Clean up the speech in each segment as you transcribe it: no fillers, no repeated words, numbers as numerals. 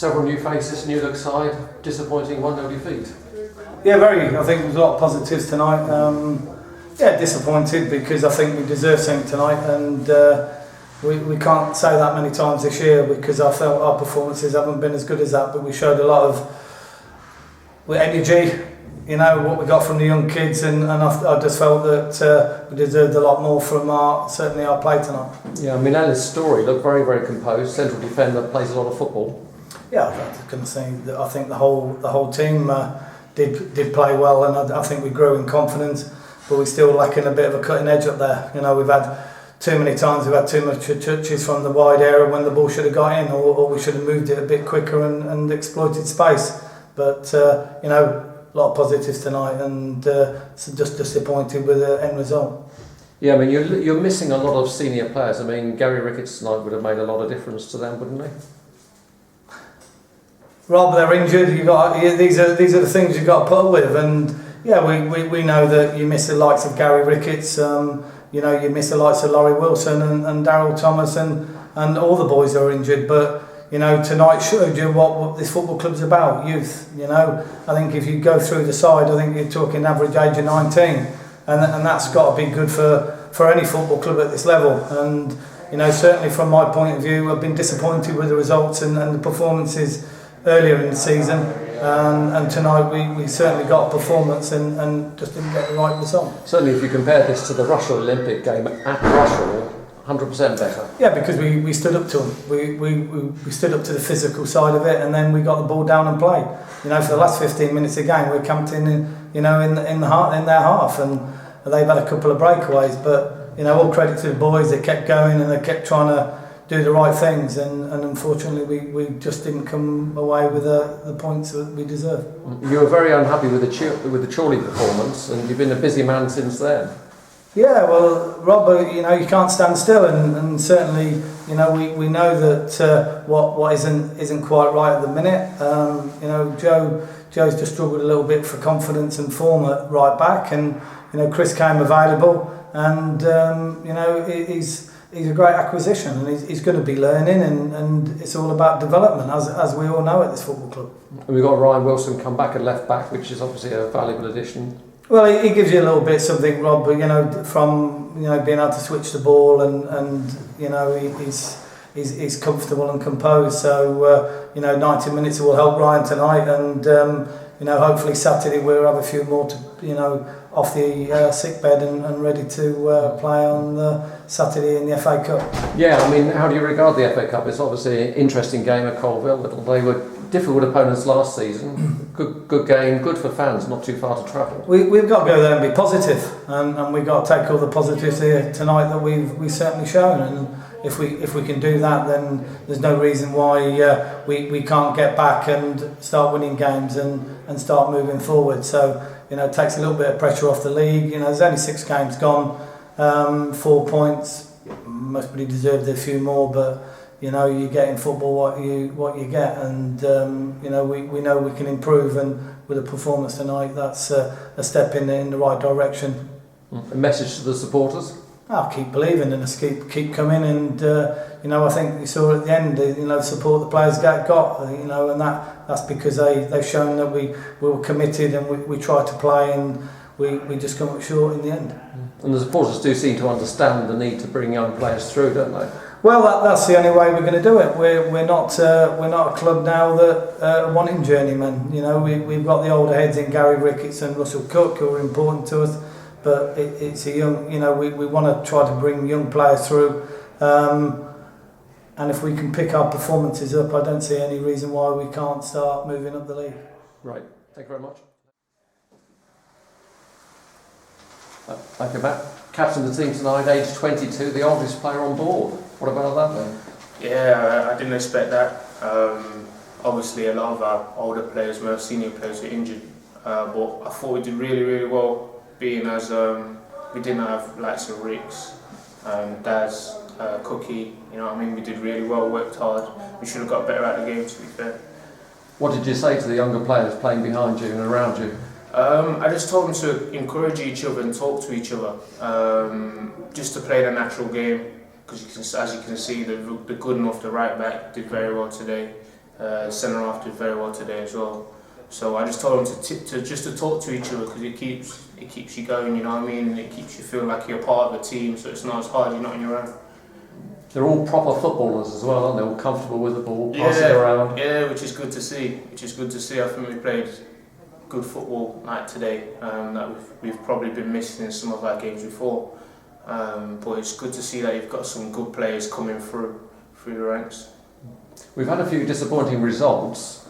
Several new faces, new look side, disappointing 1-0 defeat. Yeah, very. I think there's a lot of positives tonight. Yeah, disappointed because I think we deserve something tonight, and we can't say that many times this year because I felt our performances haven't been as good as that, but we showed a lot of energy, you know, what we got from the young kids, and I just felt that we deserved a lot more from certainly our play tonight. Yeah, I mean, Ellis Story looked very, very composed, central defender, plays a lot of football. Yeah, I can say that I think the whole team did play well, and I think we grew in confidence, but we're still lacking a bit of a cutting edge up there. You know, we've had too many times, we've had too much touches from the wide area when the ball should have got in, or we should have moved it a bit quicker and exploited space. But you know, a lot of positives tonight, and just disappointed with the end result. Yeah, I mean, you're missing a lot of senior players. I mean, Gary Ricketts tonight would have made a lot of difference to them, wouldn't he? Rob, they're injured. These are the things you've got to put up with, and yeah, we know that you miss the likes of Gary Ricketts. You know, you miss the likes of Laurie Wilson and Daryl Thomas and all the boys are injured. But you know, tonight showed you what this football club's about, youth. You know, I think if you go through the side, I think you're talking average age of 19, and that's got to be good for any football club at this level. And you know, certainly from my point of view, I've been disappointed with the results and the performances earlier in the season, and tonight we certainly got a performance and just didn't get the right result. Certainly, if you compare this to the Rushall Olympic game at Rushall, 100% better. Yeah, because we stood up to them. We stood up to the physical side of it, and then we got the ball down and played. You know, for the last 15 minutes of the game, we're camped in their half, and they've had a couple of breakaways. But you know, all credit to the boys. They kept going and they kept trying to do the right things, and unfortunately we just didn't come away with the points that we deserve. You were very unhappy with the Chorley performance, and you've been a busy man since then. Yeah, well, Rob, you know, you can't stand still, and certainly, you know, we know that what isn't quite right at the minute. You know, Joe's just struggled a little bit for confidence and form at right back, and you know, Chris came available, and you know, he's a great acquisition, and he's going to be learning, and it's all about development, as we all know at this football club. And we've got Ryan Wilson come back at left back, which is obviously a valuable addition. Well, he gives you a little bit something, Rob, but you know, from being able to switch the ball, and you know, he's comfortable and composed. So you know, 90 minutes will help Ryan tonight, and you know, hopefully Saturday we'll have a few more to off the sick bed and ready to play on Saturday in the FA Cup. Yeah, I mean, how do you regard the FA Cup? It's obviously an interesting game at Colville. They were difficult opponents last season. Good game, good for fans, not too far to travel. We've got to go there and be positive, and we've got to take all the positives here tonight that we've certainly shown. And if we can do that, then there's no reason why we can't get back and start winning games and start moving forward. So you know, it takes a little bit of pressure off the league. You know, there's only 6 games gone, 4 points. Most probably deserved a few more, but you know, you get in football what you get, and you know, we know we can improve, and with a performance tonight, that's a step in the right direction. A message to the supporters? I'll keep believing and keep coming, and you know, I think you saw at the end, you know, the support the players got, you know, and that's because they've shown that we were committed, and we tried to play, and we just come up short in the end. And the supporters do seem to understand the need to bring young players through, don't they? Well, that's the only way we're going to do it. We're not a club now that are wanting journeymen. You know, we've got the older heads in Gary Ricketts and Russell Cook who are important to us, but it's a young. You know, we want to try to bring young players through, and if we can pick our performances up, I don't see any reason why we can't start moving up the league. Right. Thank you very much. Thank you, Matt. Captain of the team tonight, age 22, the oldest player on board. What about that then? Yeah, I didn't expect that. Obviously, a lot of our older players, most senior players, were injured. But I thought we did really, really well, being as we didn't have likes of Ricks, Daz, Cookie. You know what I mean? We did really well, worked hard. We should have got better at the game, to be fair. What did you say to the younger players playing behind you and around you? I just told them to encourage each other and talk to each other, just to play the natural game. Because as you can see, the good enough, the right back did very well today. Centre half did very well today as well. So I just told them to talk to each other, because it keeps you going. You know what I mean? It keeps you feeling like you're part of a team. So it's not as hard. You're not on your own. They're all proper footballers as well, aren't they? All comfortable with the ball, passing around. Yeah, which is good to see. I think we played good football like today, that we've probably been missing in some of our games before. But it's good to see that you've got some good players coming through the ranks. We've had a few disappointing results,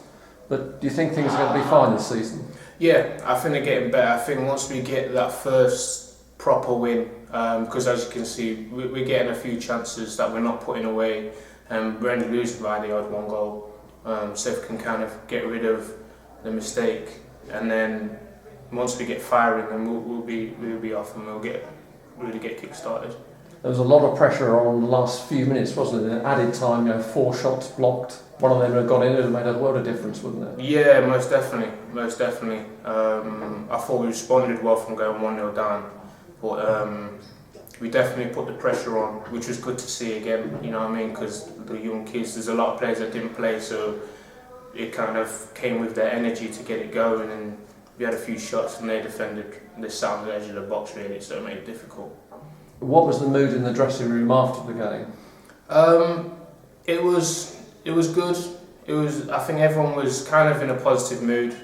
but do you think things are going to be fine this season? Yeah, I think they're getting better. I think once we get that first proper win, because as you can see, we're getting a few chances that we're not putting away, and we're only losing by the odd one goal. So if we can kind of get rid of the mistake, and then once we get firing, then we'll be off, and we'll really get kick-started. There was a lot of pressure on the last few minutes, wasn't it? In added time, 4 shots blocked. One of them had gone in, it would have made a world of difference, wouldn't it? Yeah, most definitely. I thought we responded well from going 1-0 down, but we definitely put the pressure on, which was good to see again. You know what I mean? Because the young kids, there's a lot of players that didn't play, so it kind of came with their energy to get it going, and we had a few shots, and they defended the sound edge of the box really, so it made it difficult. What was the mood in the dressing room after the game? It was good. I think everyone was kind of in a positive mood,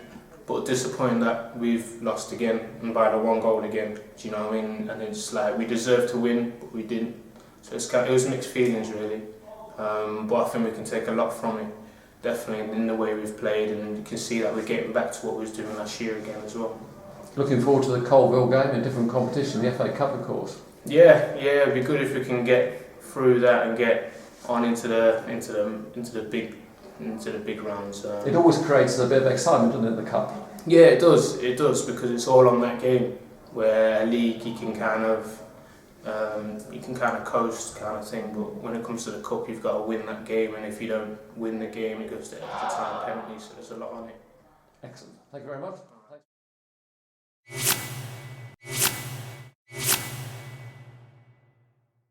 but disappointed that we've lost again, and by the 1 goal again. Do you know what I mean? And it's like we deserved to win, but we didn't. So it was mixed feelings really. But I think we can take a lot from it. Definitely in the way we've played, and you can see that we're getting back to what we was doing last year again as well. Looking forward to the Colville game, a different competition, the FA Cup of course. Yeah, it'd be good if we can get through that and get on into the big rounds. It always creates a bit of excitement, doesn't it, the Cup? Yeah, it does, because it's all on that game, where a league you can kind of coast kind of thing, but when it comes to the Cup you've got to win that game, and if you don't win the game it goes to extra time penalties, so there's a lot on it. Excellent, thank you very much.